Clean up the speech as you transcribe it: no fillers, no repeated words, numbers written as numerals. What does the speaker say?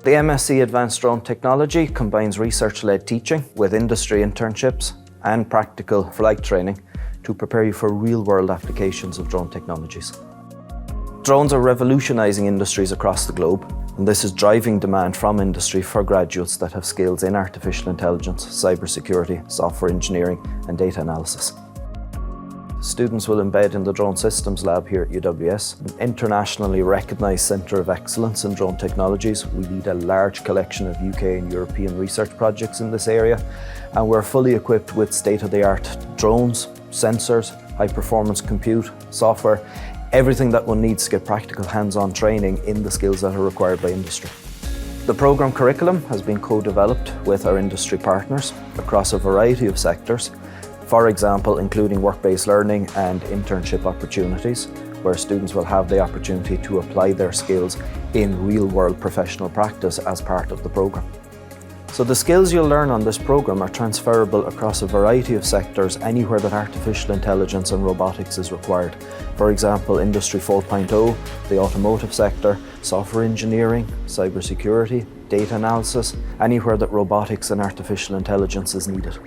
The MSc Advanced Drone Technology combines research-led teaching with industry internships and practical flight training to prepare you for real-world applications of drone technologies. Drones are revolutionising industries across the globe, and this is driving demand from industry for graduates that have skills in artificial intelligence, cybersecurity, software engineering and data analysis. Students will embed in the Drone Systems Lab here at UWS, an internationally recognised centre of excellence in drone technologies. We lead a large collection of UK and European research projects in this area, and we're fully equipped with state-of-the-art drones, sensors, high-performance compute, software, everything that one needs to get practical hands-on training in the skills that are required by industry. The programme curriculum has been co-developed with our industry partners across a variety of sectors, for example, including work-based learning and internship opportunities, where students will have the opportunity to apply their skills in real-world professional practice as part of the programme. So the skills you'll learn on this programme are transferable across a variety of sectors anywhere that artificial intelligence and robotics is required. For example, Industry 4.0, the automotive sector, software engineering, cybersecurity, data analysis, anywhere that robotics and artificial intelligence is needed.